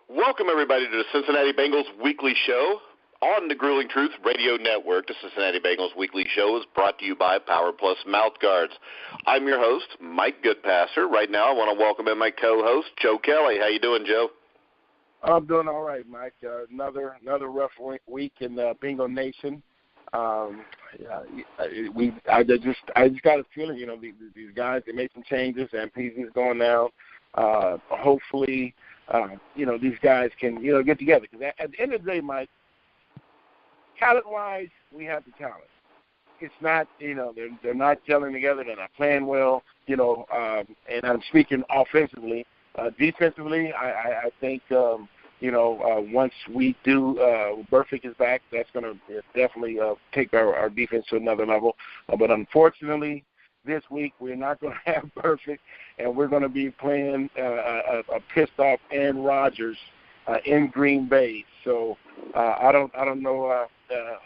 Welcome, everybody, to the Cincinnati Bengals Weekly Show on the Grueling Truth Radio Network. The Cincinnati Bengals Weekly Show is brought to you by Power Plus Mouth Guards. I'm your host, Mike Goodpaster. Right now, I want to welcome in my co-host, Joe Kelly. How you doing, Joe? I'm doing all right, Mike. Another rough week in Bengal Nation. I just got a feeling, these guys, they made some changes and Peasley's going down. Hopefully, these guys can, get together. Because at the end of the day, Mike, talent-wise, we have the talent. It's not, they're not gelling together. They're not playing well, and I'm speaking offensively. Defensively, I think, once we do, Burfict is back, that's going to definitely take our defense to another level. But unfortunately, this week we're not going to have Burfict, and we're going to be playing a pissed-off Aaron Rodgers in Green Bay. So I don't know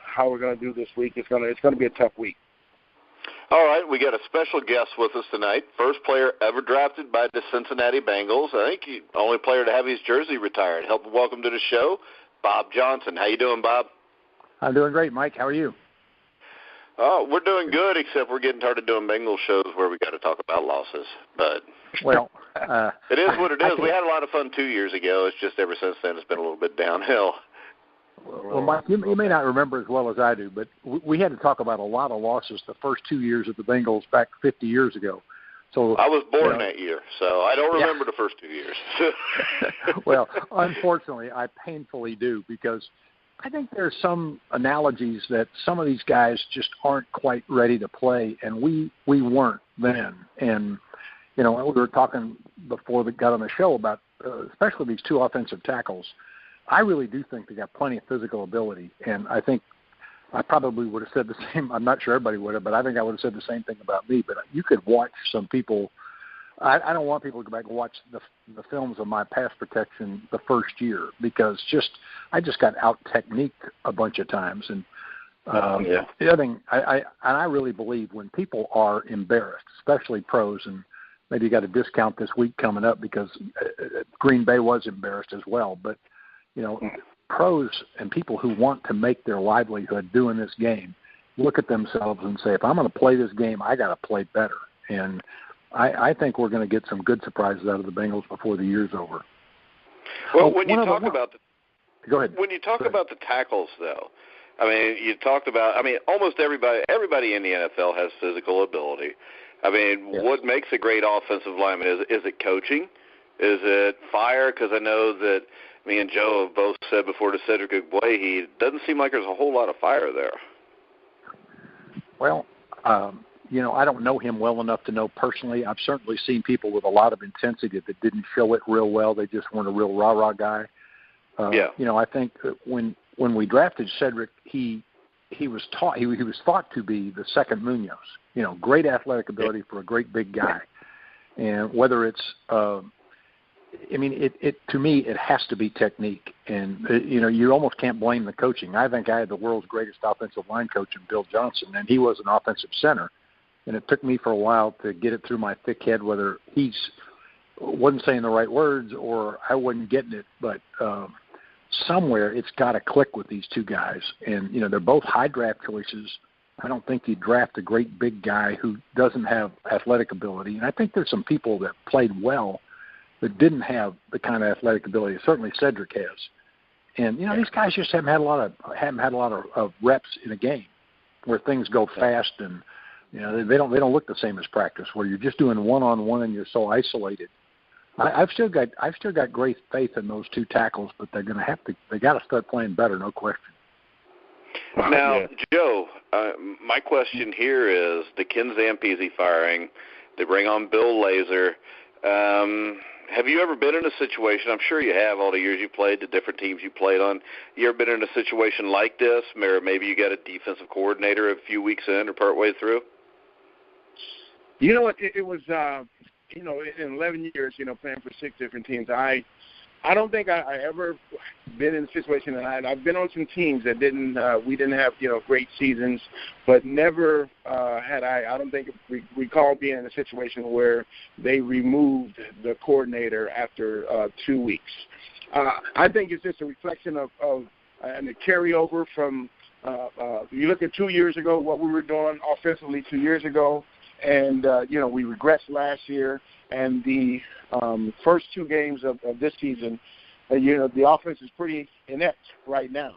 how we're going to do this week. It's going to be a tough week. All right, we got a special guest with us tonight. First player ever drafted by the Cincinnati Bengals. I think the only player to have his jersey retired. Welcome to the show, Bob Johnson. How you doing, Bob? I'm doing great, Mike. How are you? Oh, we're doing good, except we're getting tired of doing Bengals shows where we got to talk about losses. But it is what it is. We had a lot of fun 2 years ago. It's just ever since then it's been a little bit downhill. Well, Mike, you may not remember as well as I do, but we had to talk about a lot of losses the first 2 years of the Bengals back 50 years ago. So I was born that year, so I don't remember the first 2 years. Well, unfortunately, I painfully do, because I think there's some analogies that some of these guys just aren't quite ready to play, and we weren't then. And, we were talking before we got on the show about especially these two offensive tackles. I really do think they got plenty of physical ability, and I think I probably would have said the same. I'm not sure everybody would have, but I think I would have said the same thing about me. But you could watch some people. I don't want people to go back and watch the films of my pass protection the first year, because I just got out-techniqued a bunch of times. And the other thing, I really believe when people are embarrassed, especially pros, and maybe you got a discount this week coming up because Green Bay was embarrassed as well, but pros and people who want to make their livelihood doing this game look at themselves and say, if I'm going to play this game, I got to play better. And I think we're going to get some good surprises out of the Bengals before the year's over. Well, when you talk about the tackles, though, you talked about, almost everybody in the NFL has physical ability. Yes. What makes a great offensive lineman? Is it coaching? Is it fire? Because I know that me and Joe have both said before to Cedric Ogbuehi, it doesn't seem like there's a whole lot of fire there. Well, I don't know him well enough to know personally. I've certainly seen people with a lot of intensity that didn't show it real well. They just weren't a real rah-rah guy. I think that when we drafted Cedric, he was thought to be the second Munoz. Great athletic ability for a great big guy. And whether it's to me, it has to be technique. And, you almost can't blame the coaching. I think I had the world's greatest offensive line coach in Bill Johnson, and he was an offensive center. And it took me for a while to get it through my thick head whether he wasn't saying the right words or I wasn't getting it. But somewhere it's got to click with these two guys. And, they're both high draft choices. I don't think you draft a great big guy who doesn't have athletic ability. And I think there's some people that played well that didn't have the kind of athletic ability. Certainly Cedric has. And, these guys just haven't had a lot of reps in a game where things go fast and, they don't look the same as practice where you're just doing one-on-one and you're so isolated. I've still got great faith in those two tackles, but they got to start playing better, no question. Now, Joe, my question here is the Ken Zampese firing. They bring on Bill Lazor. Have you ever been in a situation, I'm sure you have all the years you played, the different teams you played on, you ever been in a situation like this where maybe you got a defensive coordinator a few weeks in or partway through? You know what, it was, in 11 years, playing for 6 different teams, I don't think I ever been in a situation, and I've been on some teams that we didn't have, great seasons, but never I don't think recall being in a situation where they removed the coordinator after 2 weeks. I think it's just a reflection of and a carryover from you look at 2 years ago, what we were doing offensively 2 years ago, and, we regressed last year. And the first 2 games of this season, the offense is pretty inept right now.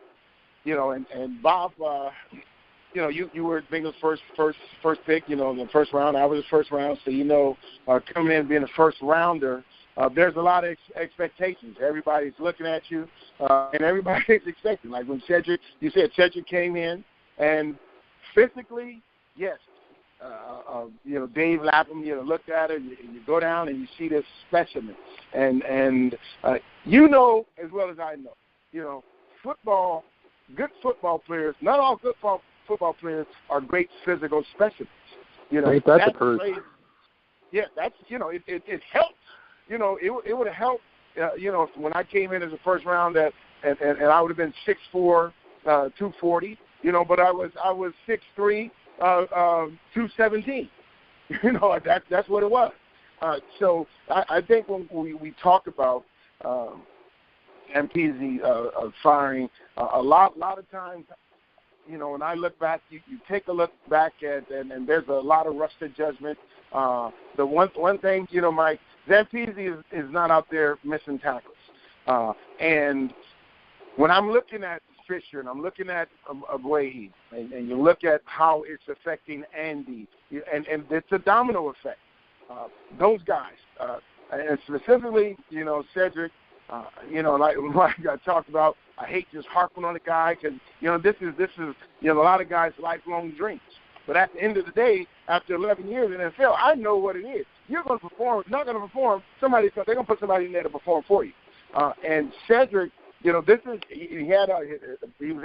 And Bob, you were Bengals' first pick, in the first round. I was the first round, so coming in being a first rounder, there's a lot of expectations. Everybody's looking at you, and everybody's expecting. Like when Cedric came in, and physically, yes, Dave Lapham, looked at it, you go down and you see this specimen, and as well as I know, football, good football players, not all good football players are great physical specimens. That's the truth. Yeah, that's it helps. It would have helped. When I came in as a first round, and I would have been 6'4", 240. But I was 6'3", 217. That's what it was. So I think when we talk about Zampese firing, a lot of times, when I look back, you take a look back at, and there's a lot of rusted judgment. The one thing, Mike, Zampese is not out there missing tackles. And when I'm looking at Fisher and I'm looking at Aguayi, and you look at how it's affecting Andy, and it's a domino effect. Those guys, and specifically, Cedric, like I talked about, I hate just harping on the guy because, this is a lot of guys' lifelong dreams. But at the end of the day, after 11 years in the NFL, I know what it is. You're going to perform, not going to perform, they're going to put somebody in there to perform for you. And Cedric, he was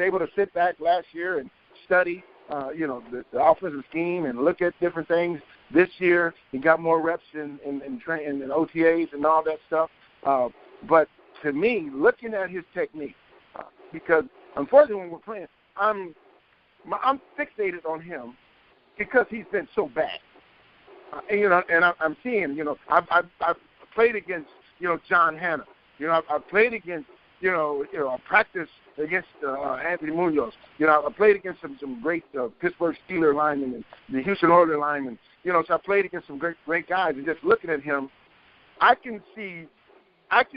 able to sit back last year and study, the offensive scheme and look at different things. This year, he got more reps in OTAs and all that stuff. But to me, looking at his technique, because unfortunately when we're playing, I'm fixated on him because he's been so bad. And I'm seeing, I've played against, John Hanna. I've played against, I practiced against Anthony Munoz. I played against some great Pittsburgh Steelers linemen and the Houston Oilers linemen. So I played against some great guys. And just looking at him, I can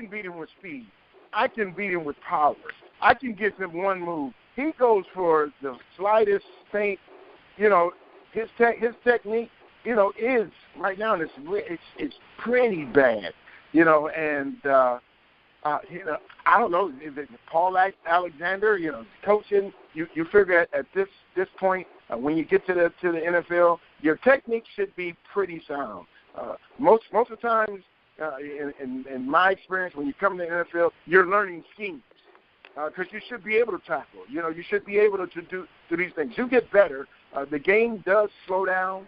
beat him with speed. I can beat him with power. I can give him one move. He goes for the slightest feint. His technique, is right now. It's pretty bad. And I don't know. Is it Paul Alexander? Coaching. You figure at this point when you get to the NFL, your technique should be pretty sound. Most of the times. In my experience, when you come to the NFL, you're learning schemes because you should be able to tackle. You should be able to do these things. You get better. The game does slow down.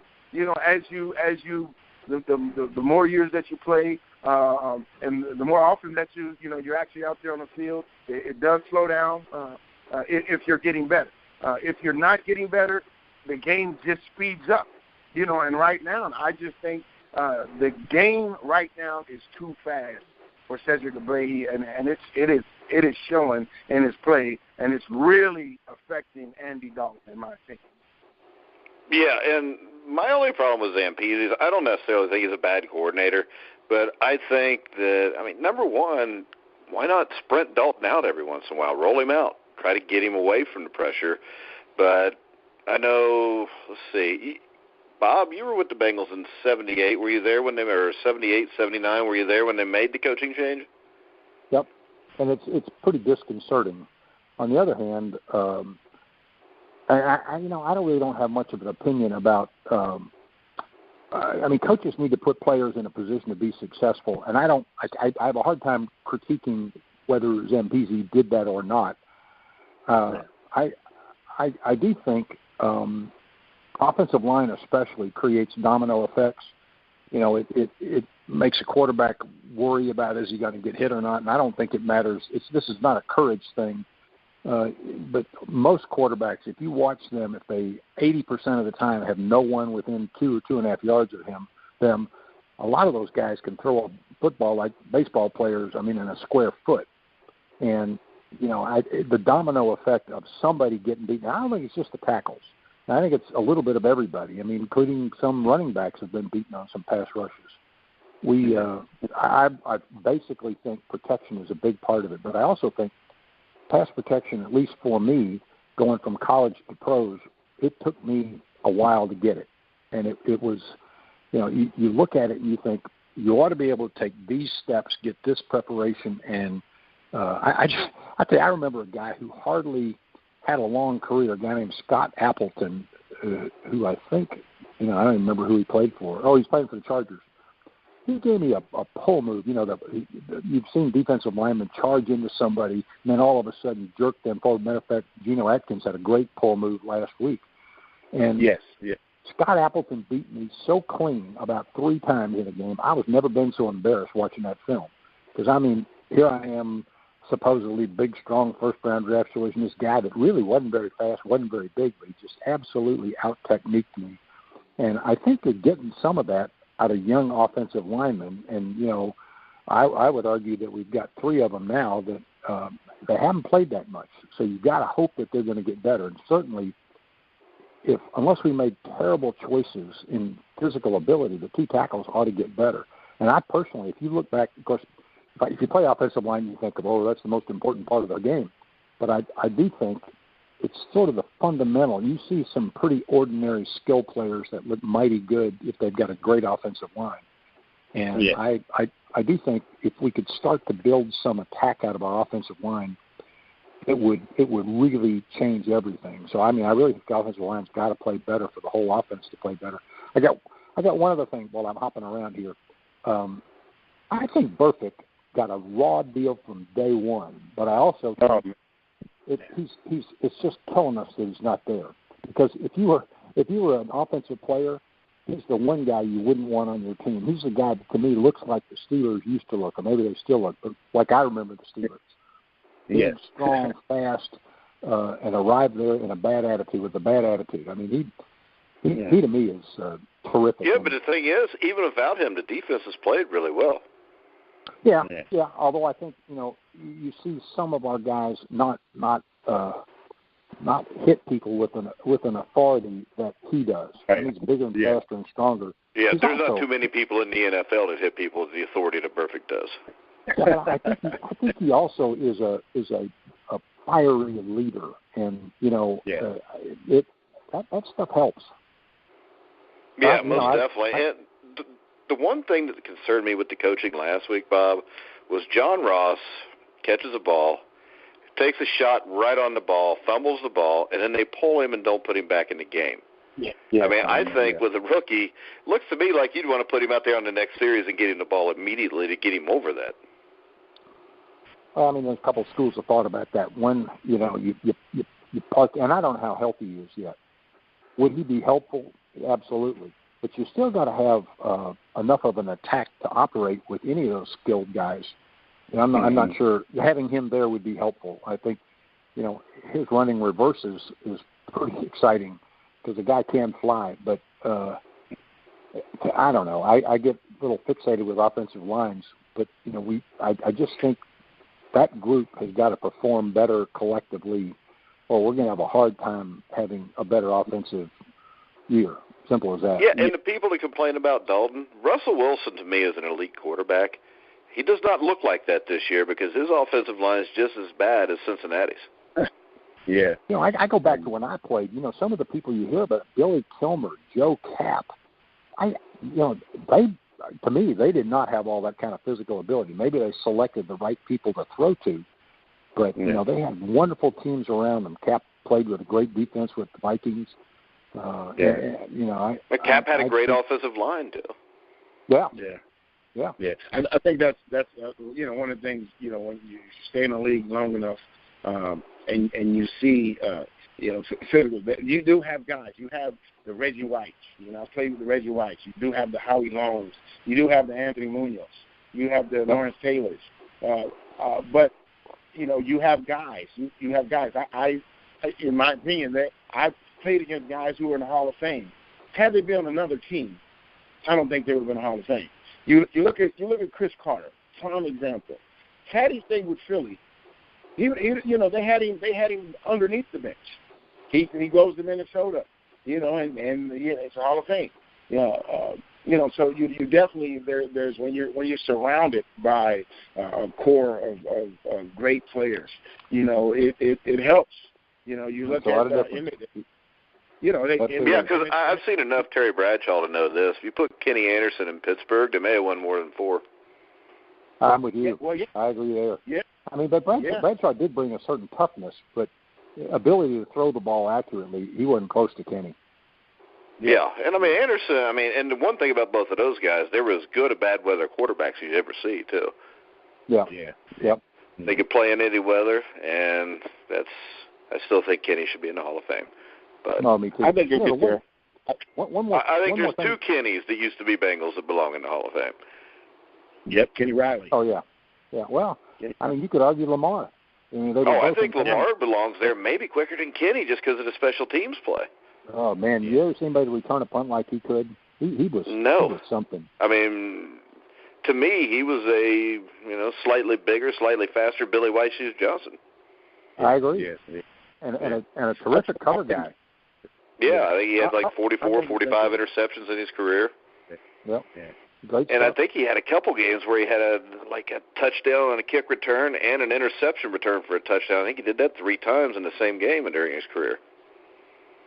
As the more years that you play, and the more often that you're actually out there on the field, it does slow down. If you're getting better, if you're not getting better, the game just speeds up. And right now, I just think. The game right now is too fast for Cedric Aguayi, and it is showing in his play, and it's really affecting Andy Dalton, in my opinion. Yeah, and my only problem with Zampese is I don't necessarily think he's a bad coordinator, but I think that, number one, why not sprint Dalton out every once in a while, roll him out, try to get him away from the pressure. But I know, let's see, Bob, you were with the Bengals in 78. Were you there when they were 78, 79? Were you there when they made the coaching change? Yep, and it's pretty disconcerting. On the other hand, I really don't have much of an opinion about. Coaches need to put players in a position to be successful, and I have a hard time critiquing whether Zampese did that or not. I do think. Offensive line especially creates domino effects. It makes a quarterback worry about is he going to get hit or not, and I don't think it matters. This is not a courage thing, but most quarterbacks, if you watch them, if they 80% of the time have no one within 2 or 2.5 yards of them, a lot of those guys can throw a football like baseball players, in a square foot. And, the domino effect of somebody getting beaten, I don't think it's just the tackles. I think it's a little bit of everybody. I mean, including some running backs have been beaten on some pass rushes. I basically think protection is a big part of it, but I also think pass protection, at least for me, going from college to pros, it took me a while to get it. And it was, you look at it and you think you ought to be able to take these steps, get this preparation, and I remember a guy who hardly had a long career, a guy named Scott Appleton, who I think, I don't even remember who he played for. Oh, he's playing for the Chargers. He gave me a pull move. You've seen defensive linemen charge into somebody and then all of a sudden jerk them forward. Matter of fact, Geno Atkins had a great pull move last week. And yes. Scott Appleton beat me so clean about 3 times in a game. I was never been so embarrassed watching that film. Because, here I am, supposedly big, strong first-round draft choice, and this guy that really wasn't very fast, wasn't very big, but he just absolutely out-techniqued me. And I think they're getting some of that out of young offensive linemen. And, I would argue that we've got 3 of them now that they haven't played that much. So you've got to hope that they're going to get better. And certainly, unless we made terrible choices in physical ability, the 2 tackles ought to get better. And I personally, if you look back, of course, if you play offensive line, you think of, that's the most important part of the game. But I do think it's sort of the fundamental. You see some pretty ordinary skill players that look mighty good if they've got a great offensive line. And yeah. I do think if we could start to build some attack out of our offensive line, it would really change everything. So, I really think the offensive line's got to play better for the whole offense to play better. I got one other thing while I'm hopping around here. I think Burfict got a raw deal from day one, but I also think it's just telling us that he's not there. Because if you were an offensive player, he's the one guy you wouldn't want on your team. He's the guy that, to me, looks like the Steelers used to look, or maybe they still look, but like I remember the Steelers. Yes. He's strong, fast, and arrived there in a bad attitude, with a bad attitude. He to me is terrific. Yeah, but the thing is, even without him, the defense has played really well. Yeah. Although I think you see some of our guys not hit people with an authority that he does. Right. He's bigger and faster and stronger. Yeah, there's not too many people in the NFL that hit people with the authority that Burfict does. Yeah, I think he also is a fiery leader, and that stuff helps. Yeah, most definitely. And the one thing that concerned me with the coaching last week, Bob, was John Ross catches a ball, takes a shot right on the ball, fumbles the ball, and then they pull him and don't put him back in the game. Yeah. I think with a rookie, looks to me like you'd want to put him out there on the next series and get him the ball immediately to get him over that. Well, there's a couple of schools of thought about that. One, you park, and I don't know how healthy he is yet. Would he be helpful? Absolutely. But you still got to have enough of an attack to operate with any of those skilled guys. And I'm not sure having him there would be helpful. I think, his running reverses is pretty exciting because the guy can fly. But I don't know. I get a little fixated with offensive lines. But I just think that group has got to perform better collectively, or we're going to have a hard time having a better offensive year. Simple as that. Yeah, and the people that complain about Dalton, Russell Wilson to me is an elite quarterback. He does not look like that this year because his offensive line is just as bad as Cincinnati's. Yeah. I go back to when I played. Some of the people you hear about, Billy Kilmer, Joe Kapp, to me, they did not have all that kind of physical ability. Maybe they selected the right people to throw to, but they had wonderful teams around them. Kapp played with a great defense with the Vikings. But Kapp had a great offensive line too. Yeah. I think that's one of the things, when you stay in the league long enough, and you see physical, you do have guys. You have the Reggie Whites. I played with the Reggie Whites. You do have the Howie Longs. You do have the Anthony Munoz. You have the Lawrence Taylors. But you have guys. You have guys. I in my opinion, that I've played against guys who are in the Hall of Fame. Had they been on another team, I don't think they would have been in the Hall of Fame. You look at Chris Carter, prime example. Had he stayed with Philly, They had him underneath the bench. He goes to Minnesota, and it's a Hall of Fame. So you definitely there's when you're surrounded by a core of great players, it helps. You look at because I've seen enough Terry Bradshaw to know this. If you put Kenny Anderson in Pittsburgh, they may have won more than 4. I'm with you. Yeah, I agree there. Yeah. I mean, but Bradshaw did bring a certain toughness, but ability to throw the ball accurately, he wasn't close to Kenny. Yeah, and Anderson, and the one thing about both of those guys, they were as good a bad weather quarterbacks you'd ever see, too. Yeah. Yep. They could play in any weather, and I still think Kenny should be in the Hall of Fame. But no, me too. I think you'll get there. One more. I think there's 2 Kennys that used to be Bengals that belong in the Hall of Fame. Yep, Kenny Riley. Oh, yeah. Yeah, well, you could argue Lamar. I think Lamar belongs there maybe quicker than Kenny just because of the special teams play. Oh, man, you ever seen anybody return a punt like he could? He was something. To me, he was a slightly bigger, slightly faster Billy White Shoes Johnson. I agree. Yes. And a terrific cover guy. Yeah, I think he had 44, 45 interceptions in his career. Yep. Yeah. Great and stuff. I think he had a couple games where he had a touchdown and a kick return and an interception return for a touchdown. I think he did that 3 times in the same game during his career.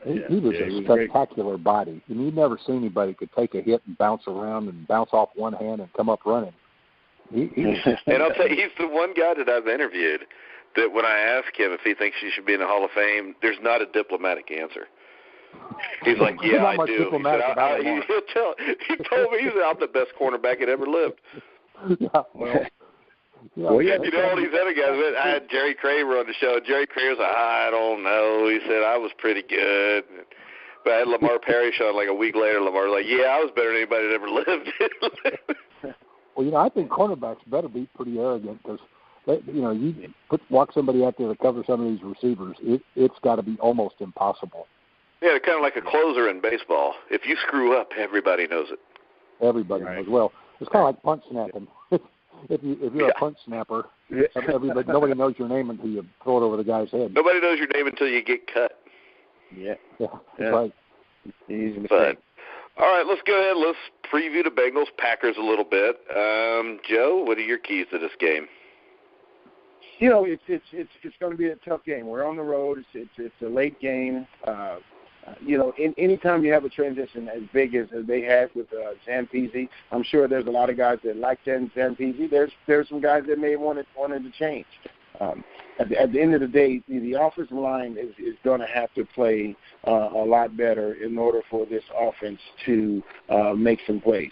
He was a spectacular body. And you'd never seen anybody could take a hit and bounce around and bounce off one hand and come up running. And I'll tell you, he's the one guy that I've interviewed that when I ask him if he thinks he should be in the Hall of Fame, there's not a diplomatic answer. He's like, yeah, I do. He told me, he said, I'm the best cornerback that ever lived. Yeah, well, all these other guys. I had Jerry Kramer on the show. Jerry Kramer's like, I don't know. He said, I was pretty good. But I had Lamar Parrish on a week later. Lamar was like, yeah, I was better than anybody that ever lived. Well, I think cornerbacks better be pretty arrogant because, you walk somebody out there to cover some of these receivers, it's got to be almost impossible. Yeah, they're kind of like a closer in baseball. If you screw up, everybody knows it. Everybody knows. Well, it's kind of like punt snapping. If you're a punt snapper, nobody knows your name until you throw it over the guy's head. Nobody knows your name until you get cut. Yeah. Yeah, that's right. Easy mistake. All right, let's go ahead. Let's preview the Bengals-Packers a little bit. Joe, what are your keys to this game? It's going to be a tough game. We're on the road. It's a late game. Anytime you have a transition as big as they had with Zampese, I'm sure there's a lot of guys that like Zampese. There's some guys that may wanted to change. At the end of the day, the offensive line is going to have to play a lot better in order for this offense to make some plays.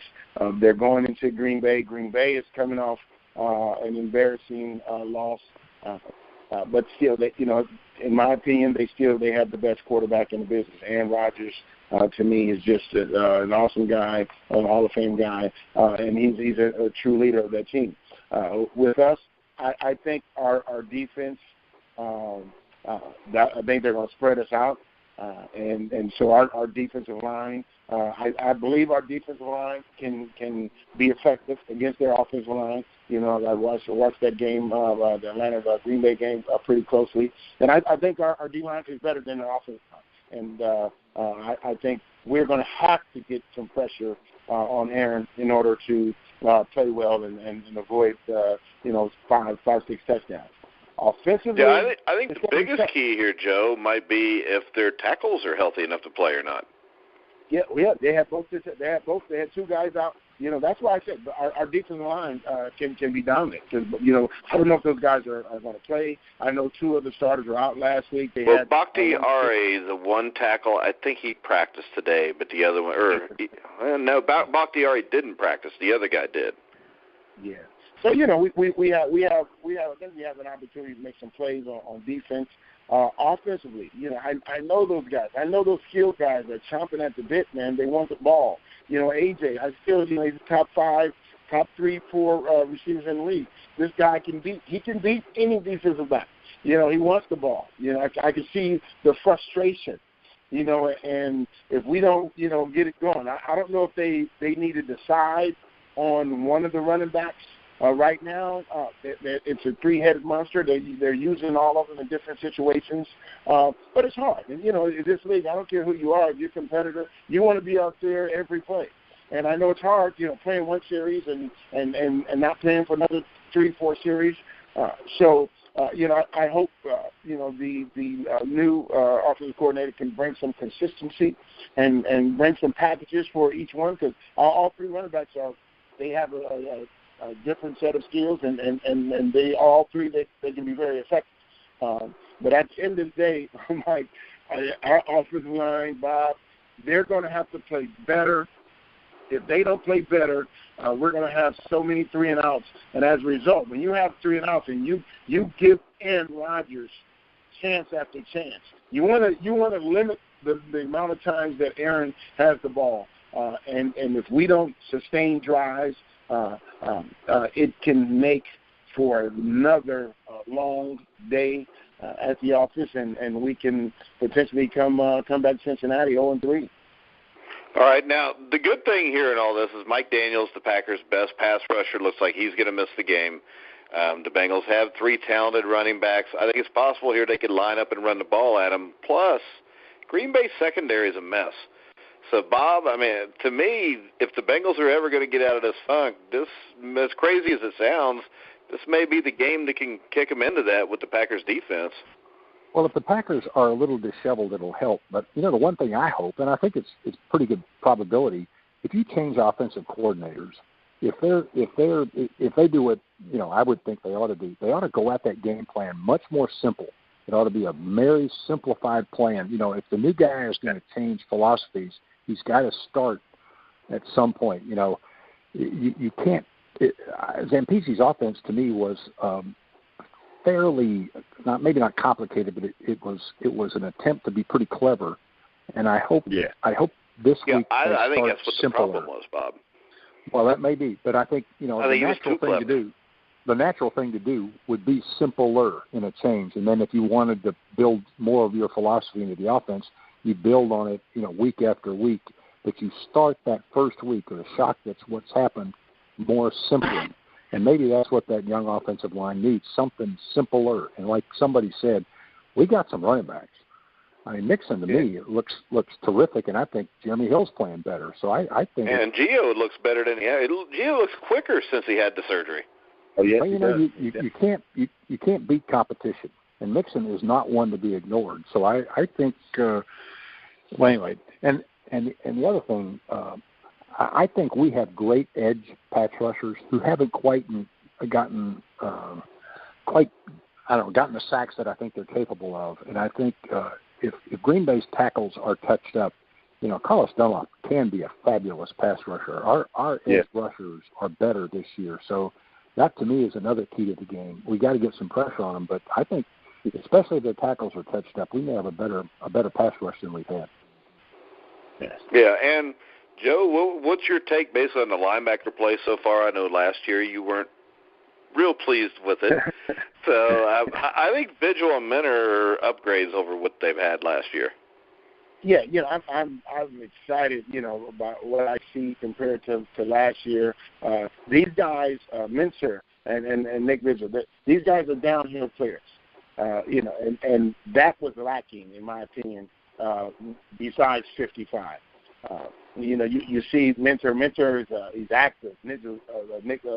They're going into Green Bay. Green Bay is coming off an embarrassing loss. But still, in my opinion, they have the best quarterback in the business. Aaron Rodgers, to me, is just an awesome guy, an Hall of Fame guy, and he's a true leader of that team. With us, I think our defense, I think they're going to spread us out, and so our defensive line, I believe our defensive line can be effective against their offensive line. I watched that game, the Atlanta Green Bay game, pretty closely, and I think our D line is better than their offensive line, and I think we're going to have to get some pressure on Aaron in order to play well and avoid 5, 6 touchdowns. Offensively, yeah, I think the biggest key here, Joe, might be if their tackles are healthy enough to play or not. Yeah, they had both. They had 2 guys out. That's why I said our defensive line can be dominant. Because I don't know if those guys are going to play. I know 2 of the starters were out last week. Bakhtiari, the one tackle, I think he practiced today, but the other one, Bakhtiari didn't practice. The other guy did. Yeah. So we have I think we have an opportunity to make some plays on defense. Offensively, I know those guys. I know those skilled guys are chomping at the bit, man. They want the ball. AJ, I still, he's top 5, top 3, 4 receivers in the league. This guy can beat any defensive back. He wants the ball. I can see the frustration. And if we don't, get it going, I don't know if they need to decide on one of the running backs Right now, it's a three-headed monster. They're using all of them in different situations, but it's hard. And, in this league, I don't care who you are, if you're a competitor, you want to be out there every play. And I know it's hard, playing one series and not playing for another 3-4 series. I hope, the new offensive coordinator can bring some consistency and bring some packages for each one, because all three running backs they have a different set of skills, and they all three they can be very effective. But at the end of the day, Mike, our offensive line, Bob, they're going to have to play better. If they don't play better, we're going to have so many 3-and-outs. And as a result, when you have 3-and-outs and you give Aaron Rodgers chance after chance, you want to limit the amount of times that Aaron has the ball. And if we don't sustain drives, it can make for another long day at the office, and we can potentially come back to Cincinnati 0-3. All right, now the good thing here in all this is Mike Daniels, the Packers' best pass rusher, looks like he's going to miss the game. The Bengals have 3 talented running backs. I think it's possible here they could line up and run the ball at him. Plus, Green Bay's secondary is a mess. So, Bob, to me, if the Bengals are ever going to get out of this funk, this, as crazy as it sounds, this may be the game that can kick them into that with the Packers' defense. Well, if the Packers are a little disheveled, it'll help. But, the one thing I hope, and I think it's pretty good probability, if you change offensive coordinators, if they do what, I would think they ought to do, they ought to go at that game plan much more simple. It ought to be a very simplified plan. If the new guy is going to change philosophies, he's got to start at some point. You can't. Zampese's offense to me was fairly maybe not complicated, but it was an attempt to be pretty clever. And I hope this week I think that's what simpler. The problem was, Bob. Well, that may be, but I think the natural thing to do would be simpler in a change. And then if you wanted to build more of your philosophy into the offense, you build on it, week after week. But you start that first week or the shock that's what's happened more simply. And maybe that's what that young offensive line needs, something simpler. And like somebody said, we got some running backs. Mixon to me looks terrific, and I think Jeremy Hill's playing better. So I think. And Gio looks better than Gio looks quicker since he had the surgery. Oh yeah. Well, you can't beat competition, and Mixon is not one to be ignored. So I think. Well, anyway, and the other thing, I think we have great edge pass rushers who haven't quite gotten the sacks that I think they're capable of. And I think if Green Bay's tackles are touched up, Carlos Dunlap can be a fabulous pass rusher. Our edge rushers are better this year. So that to me is another key to the game. We got to get some pressure on them, but I think especially if their tackles are touched up, we may have a better pass rush than we've had. Yeah, and Joe, what's your take based on the linebacker play so far? I know last year you weren't real pleased with it. So I think Vigil and Minter are upgrades over what they've had last year. Yeah, I'm excited, about what I see compared to last year. These guys, Minter and Nick Vigil, these guys are downhill players. And that was lacking, in my opinion, besides 55. You see Minter is he's active. Nick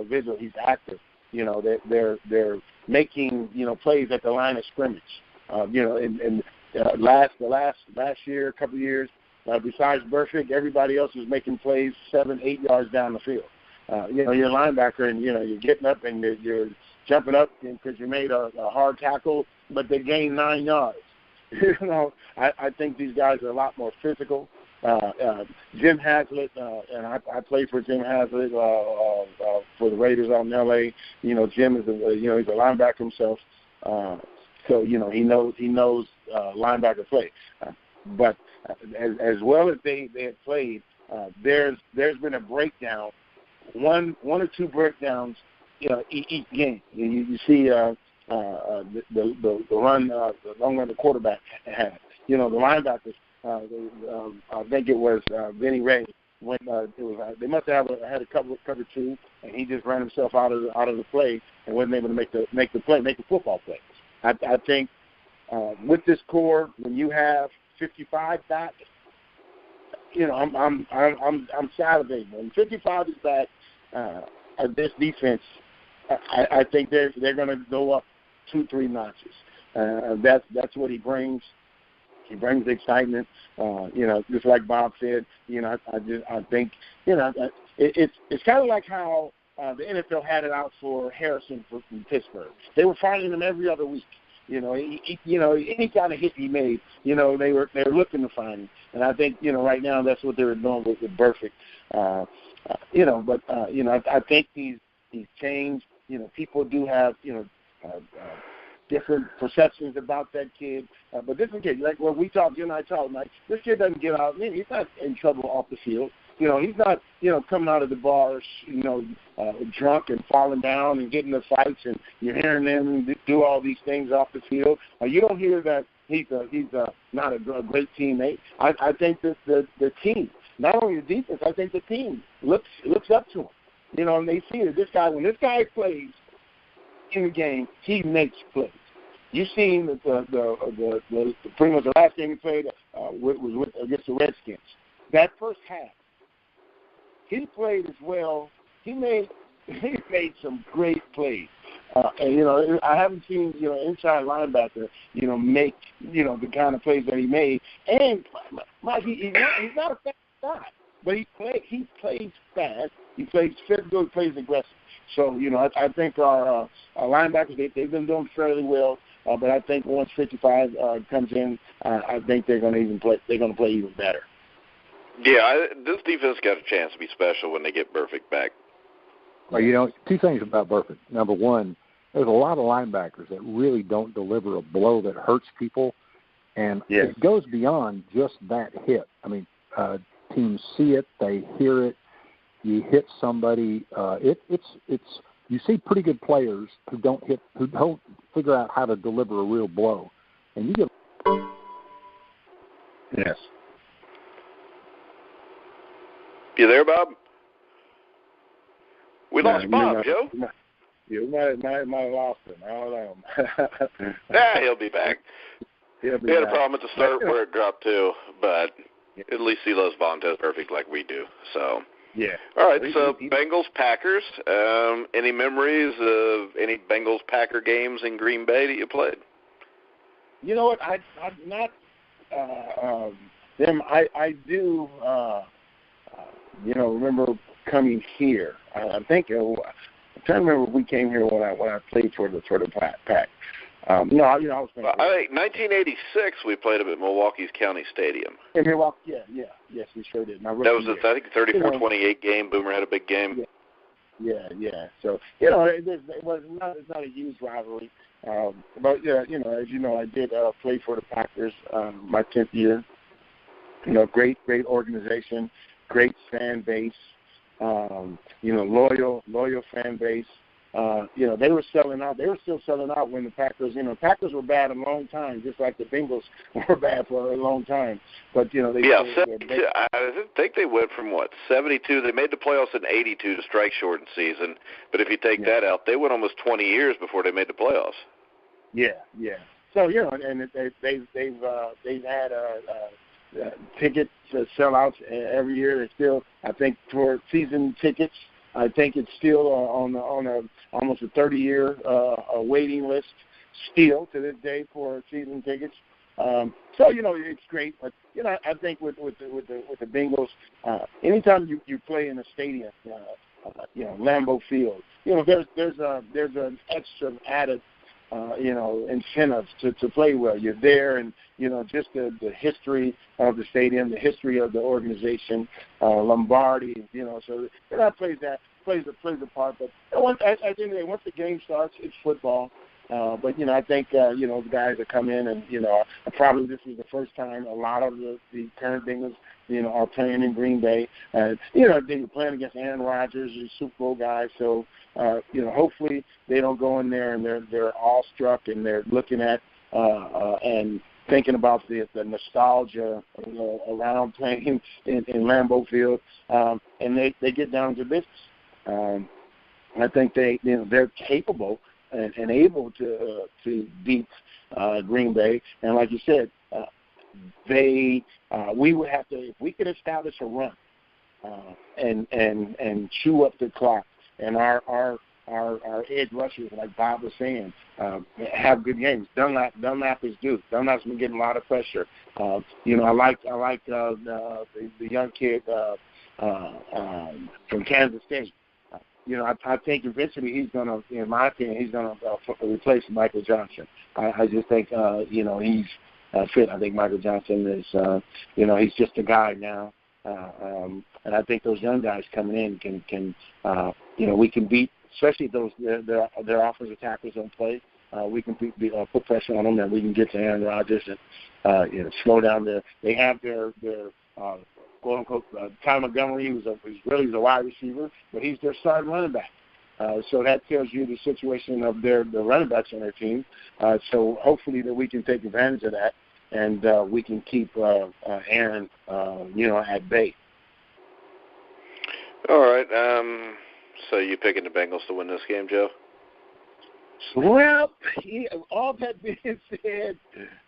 Vigil, he's active. They're making plays at the line of scrimmage. Last year, a couple of years, besides Burfict, everybody else was making plays 7-8 yards down the field. You're a linebacker, and you're getting up and you're jumping up because you made a hard tackle, but they gained 9 yards. I think these guys are a lot more physical. Jim Haslett, and I played for Jim Haslett for the Raiders out in L.A. Jim is he's a linebacker himself, so he knows linebacker play. But as well as they had played, there's been a breakdown, one or two breakdowns, each game. You see the run, the long run the quarterback had. The linebackers. I think it was Vinny Ray when they must have had a cover two, and he just ran himself out of the play and wasn't able to make the football play. I think with this core, when you have 55 back, I'm salivating. When 55 is back, this defense, I think they're going to go up 2-3 notches. That's what he brings. He brings the excitement. Just like Bob said. I think it's kind of like how the NFL had it out for Harrison from Pittsburgh. They were finding him every other week. Any kind of hit he made, they were looking to find him. And I think right now that's what they were doing with Burfict. I think he's changed. People do have different perceptions about that kid. But this kid, like when we talk, you and I talk, like this kid doesn't get out. He's not in trouble off the field. He's not, coming out of the bars, drunk and falling down and getting in fights, and you're hearing them do all these things off the field. You don't hear that he's not a great teammate. I think that the team, not only the defense, I think the team looks up to him. And they see that when this guy plays in the game, he makes plays. You've seen that the pretty much the last game he played was against the Redskins. That first half, he played as well. He made some great plays. And I haven't seen inside linebacker make the kind of plays that he made. And Mike, he's not a fast guy, but he plays fast. He plays physical. He plays aggressive. So I think our linebackers they've been doing fairly well. But I think once 55 comes in, I think they're going to play. They're going to play even better. Yeah, this defense got a chance to be special when they get Burfict back. Well, two things about Burfict. Number one, there's a lot of linebackers that really don't deliver a blow that hurts people, and it goes beyond just that hit. I mean, teams see it, they hear it. You hit somebody. It's you see pretty good players who don't figure out how to deliver a real blow, and you get. Yes. You there, Bob? We lost Bob, Joe. You might have lost him. I don't know. He'll be back. He had a problem at the start where it dropped too, but at least he loves Vontaze Burfict like we do. So. Yeah. All right, so Bengals-Packers, any memories of any Bengals-Packer games in Green Bay that you played? You know what? I'm not them. I do, remember coming here. I think I'm trying to remember if we came here when I played for the Pack. I was. I think 1986 we played up at Milwaukee's County Stadium. In Milwaukee, yes, we sure did. That was I think 34-28 game. Boomer had a big game. Yeah. So it's not a huge rivalry, but as you know, I did play for the Packers my 10th year. Great organization, great fan base. Loyal fan base. They were selling out. They were still selling out when the Packers, Packers were bad a long time, just like the Bengals were bad for a long time. But, I think they went from, 72. They made the playoffs in 82 to strike shortened season. But if you take that out, they went almost 20 years before they made the playoffs. Yeah. So, and they've had ticket sellouts every year. They still, I think, for season tickets, I think it's still on almost a 30-year waiting list still to this day for season tickets. So it's great, but I think with the Bengals, anytime you play in a stadium, Lambeau Field, there's an extra added incentives to play well. You're there, and just the history of the stadium, the history of the organization, Lombardi, so that plays a part. But at the end of the day, once the game starts, it's football. But I think the guys that come in, and probably this is the first time a lot of the current Bengals are playing in Green Bay. They're playing against Aaron Rodgers, the Super Bowl guy. So hopefully they don't go in there and they're awestruck and they're looking at and thinking about the nostalgia, around playing in Lambeau Field, and they get down to business. I think they're capable and able to beat Green Bay, and like you said, we would have to, if we could establish a run and chew up the clock, and our edge rushers, like Bob was saying, have good games. Dunlap is due. Dunlap's been getting a lot of pressure. I like the young kid from Kansas State. I think eventually he's going to, in my opinion, he's going to replace Michael Johnson. I just think, he's fit. I think Michael Johnson is, he's just a guy now. And I think those young guys coming in can we can beat, especially those their offensive tackles don't play. We can put pressure on them, and we can get to Aaron Rodgers and slow down they have their quote unquote Ty Montgomery, who's really a wide receiver, but he's their starting running back. So that tells you the situation of the running backs on their team. So hopefully that we can take advantage of that, and we can keep Aaron, at bay. All right. So you picking the Bengals to win this game, Joe? Well, all that being said,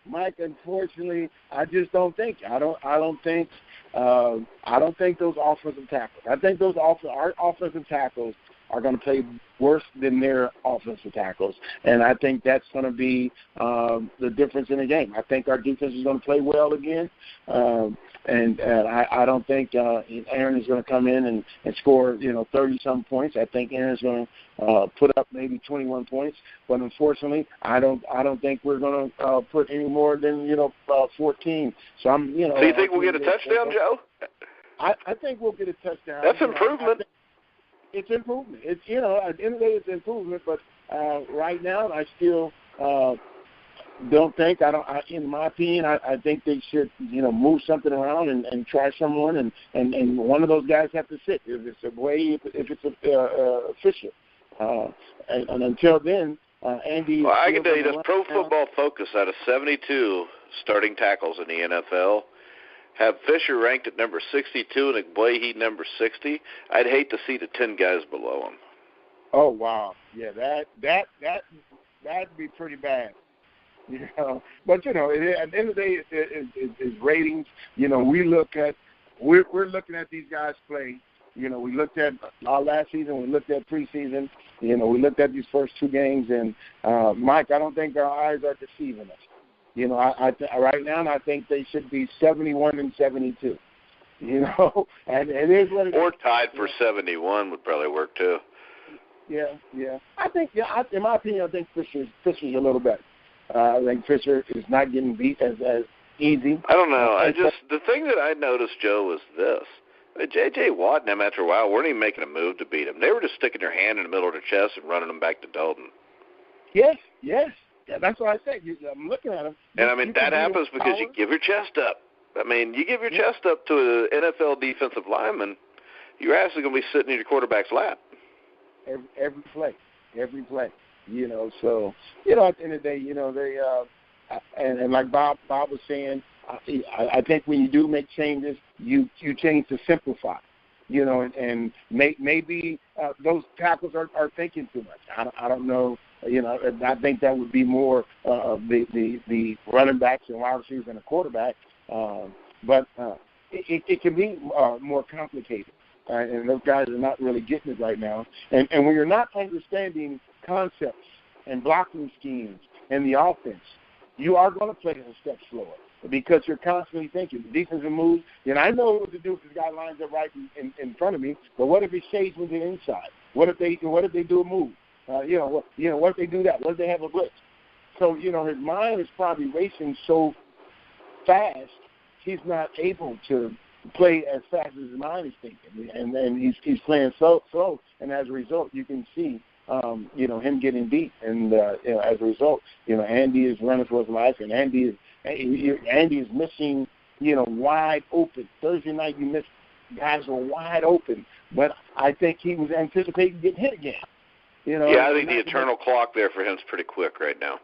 Mike, unfortunately, I just don't think. I don't think those offensive tackles. I think our offensive tackles are going to play worse than their offensive tackles, and I think that's going to be the difference in the game. I think our defense is going to play well again, and I don't think Aaron is going to come in and score 30-some points. I think Aaron's going to put up maybe 21 points, but unfortunately, I don't think we're going to put any more than 14. So I'm So you think we'll get a touchdown, Joe? I think we'll get a touchdown. That's improvement. It's improvement. It's at the end of the day, it's improvement. But right now, I still don't think. In my opinion, I think they should move something around and try someone, and one of those guys have to sit. If it's a Way, if it's Fisher, and until then, Andy. Well, I can tell you this: Pro Football Focus, out of 72 starting tackles in the NFL, have Fisher ranked at number 62 and Igboehi number 60. I'd hate to see the 10 guys below him. Oh wow, yeah, that'd be pretty bad. But at the end of the day, it's ratings. We're looking at these guys play. We looked at our last season. We looked at preseason. We looked at these first two games, and Mike, I don't think our eyes are deceiving us. Right now, I think they should be 71 and 72. And it is what it is. Or tied for 71 would probably work too. Yeah. I think, in my opinion, I think Fisher's a little better. I think Fisher is not getting beat as easy. I don't know. The thing that I noticed, Joe, was this. J.J. Watt and them, after a while, weren't even making a move to beat him. They were just sticking their hand in the middle of their chest and running them back to Dalton. Yes. Yeah, that's what I said. I'm looking at him. And, that happens because you give your chest up. You give your chest up to an NFL defensive lineman, you're actually going to be sitting in your quarterback's lap. Every play. So, at the end of the day, they and like Bob was saying, I think when you do make changes, you change to simplify, and maybe those tackles are thinking too much. I don't know. I think that would be more of the running backs and wide receivers and the quarterback. But it can be more complicated. And those guys are not really getting it right now. And when you're not understanding concepts and blocking schemes and the offense, you are going to play a step slower because you're constantly thinking. The defensive moves, I know what to do if this guy lines up right in front of me, but what if he shades me to the inside? What if they do a move? What if they do that? What if they have a blitz? So, his mind is probably racing so fast, he's not able to play as fast as his mind is thinking. And then he's playing so slow, and as a result, you can see, him getting beat. And, as a result, Andy is running for his life, and Andy is missing, wide open. Thursday night, you missed guys were wide open, but I think he was anticipating getting hit again. I think the eternal clock there for him is pretty quick right now.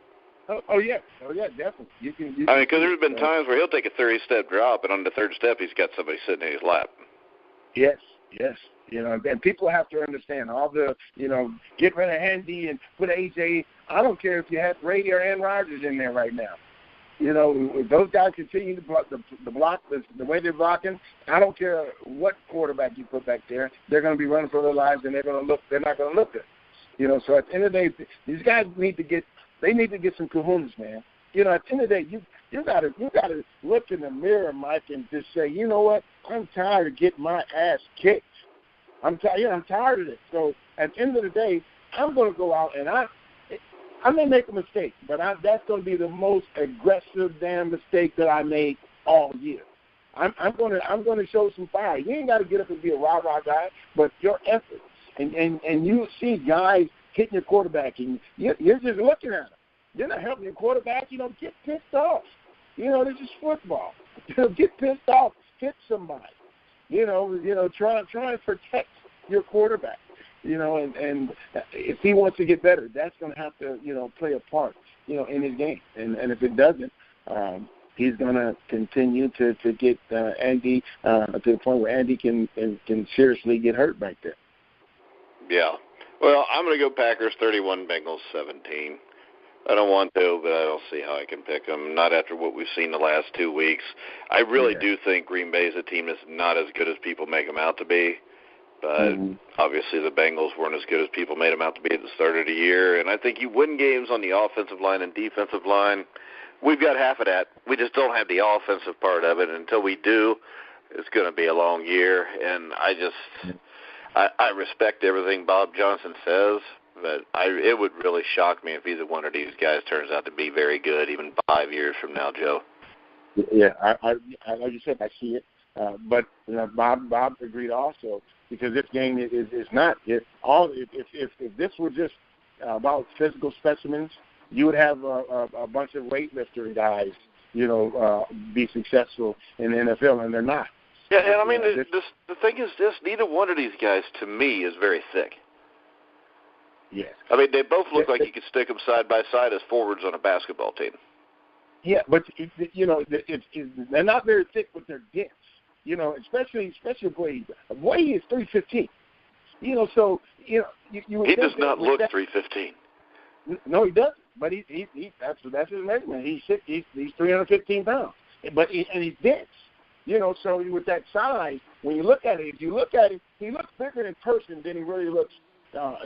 Oh yeah, definitely. You can. I mean, because there's been times where he'll take a 30-step drop, and on the third step, he's got somebody sitting in his lap. Yes. And people have to understand all the, get rid of Handy and put AJ. I don't care if you have Brady or Aaron Rodgers in there right now. If those guys continue to block the way they're blocking, I don't care what quarterback you put back there. They're going to be running for their lives, and they're not going to look good. So at the end of the day, these guys need to get some kahunas, man. At the end of the day, you gotta look in the mirror, Mike, and just say, you know what? I'm tired of getting my ass kicked. I'm tired of it. So at the end of the day, I'm going to go out and I may make a mistake, but that's going to be the most aggressive damn mistake that I made all year. I'm going to show some fire. You ain't got to get up and be a rah-rah guy, but your effort. And you see guys hitting your quarterback, and you're just looking at them. You're not helping your quarterback. Get pissed off. This is football. Get pissed off. Hit somebody. Try and protect your quarterback. And if he wants to get better, that's going to have to, play a part, in his game. And if it doesn't, he's going to continue to get Andy to the point where Andy can seriously get hurt back there. Yeah. Well, I'm going to go Packers 31, Bengals 17. I don't want to, but I don't see how I can pick them. Not after what we've seen the last 2 weeks. I really do think Green Bay is a team that's not as good as people make them out to be. But obviously the Bengals weren't as good as people made them out to be at the start of the year. And I think you win games on the offensive line and defensive line. We've got half of that. We just don't have the offensive part of it. And until we do, it's going to be a long year. And I respect everything Bob Johnson says, but it would really shock me if either one of these guys turns out to be very good, even 5 years from now, Joe. Yeah, I like you said, I see it. But Bob agreed also, because this game is not. If this were just about physical specimens, you would have a bunch of weightlifter guys, be successful in the NFL, and they're not. Yeah, and I mean, the thing is this: neither one of these guys, to me, is very thick. Yes. I mean, they both look like you could stick them side by side as forwards on a basketball team. Yeah, but they're not very thick, but they're dense. Especially Boyd. Boyd is 315. So you he does not look 315. No, he doesn't. But that's his measurement. He's 315 pounds. But he's dense. So with that size, when you look at it, he looks bigger in person than he really looks.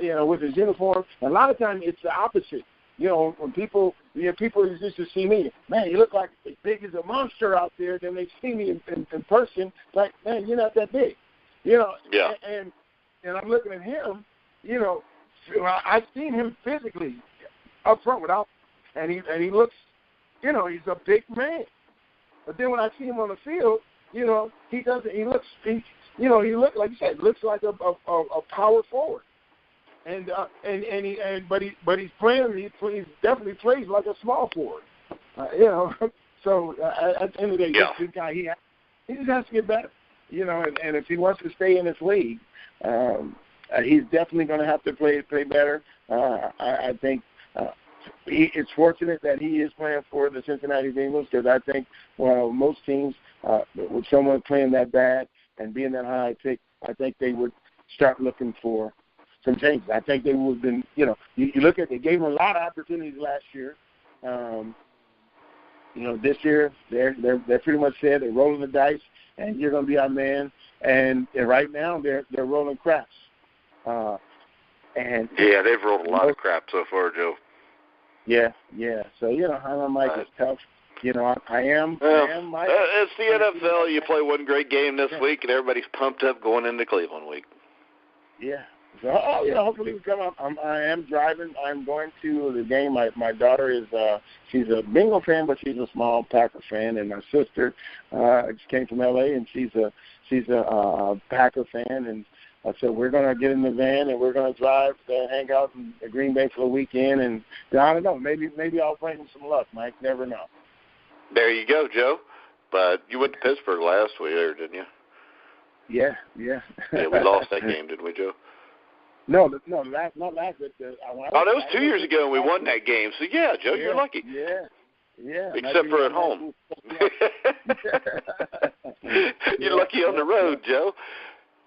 With his uniform. And a lot of times it's the opposite. When people used to see me, man, you look like as big as a monster out there. Then they see me in person, like, man, you're not that big. Yeah. And I'm looking at him. I've seen him physically up front and he looks, he's a big man. But then when I see him on the field, he doesn't. He looks like you said, looks like a power forward. But he's playing. He definitely plays like a small forward. So at the end of the day, this guy he just has to get better. And if he wants to stay in this league, he's definitely going to have to play better. I think it's fortunate that he is playing for the Cincinnati Bengals, because I think most teams with someone playing that bad and being that high pick, I think they would start looking for some changes. I think they would have been, you look at, they gave them a lot of opportunities last year. This year they're pretty much said they're rolling the dice, and you're going to be our man. And right now they're rolling craps. And they've rolled a lot of crap so far, Joe. Yeah. So I know Mike is tough. I am. It's the NFL. You play one great game this week, and everybody's pumped up going into Cleveland week. Yeah. So, hopefully we come up. I am driving. I'm going to the game. My daughter is, she's a Bengal fan, but she's a small Packer fan, and my sister just came from L.A., and she's a Packer fan, and so we're going to get in the van, and we're going to drive to hang out in Green Bay for the weekend, and I don't know, maybe I'll bring some luck, Mike. Never know. There you go, Joe. But you went to Pittsburgh last week, didn't you? Yeah. Yeah, we lost that game, didn't we, Joe? not last. But that was 2 years ago, and we won that game. So yeah, Joe, you're lucky. Yeah. Except for at home. You're lucky on the road, Joe.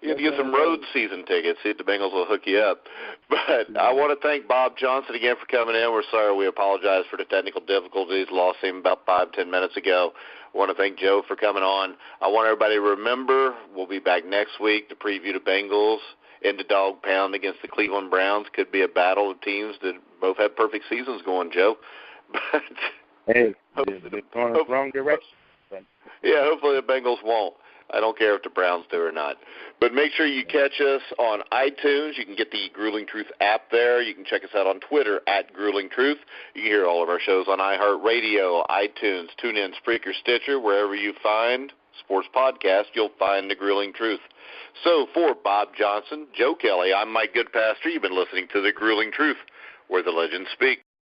You have to get some road season tickets. See if the Bengals will hook you up. But I want to thank Bob Johnson again for coming in. We're sorry. We apologize for the technical difficulties. Lost him about 5-10 minutes ago. I want to thank Joe for coming on. I want everybody to remember we'll be back next week to preview the Bengals in the dog pound against the Cleveland Browns. Could be a battle of teams that both have perfect seasons going, Joe. But hey, they're going the wrong direction. Yeah, hopefully the Bengals won't. I don't care if the Browns do or not. But make sure you catch us on iTunes. You can get the Grueling Truth app there. You can check us out on Twitter @Grueling Truth. You can hear all of our shows on iHeartRadio, iTunes, TuneIn, Spreaker, Stitcher. Wherever you find sports podcasts, you'll find the Grueling Truth. So for Bob Johnson, Joe Kelly, I'm Mike Goodpaster. You've been listening to the Grueling Truth, where the legends speak.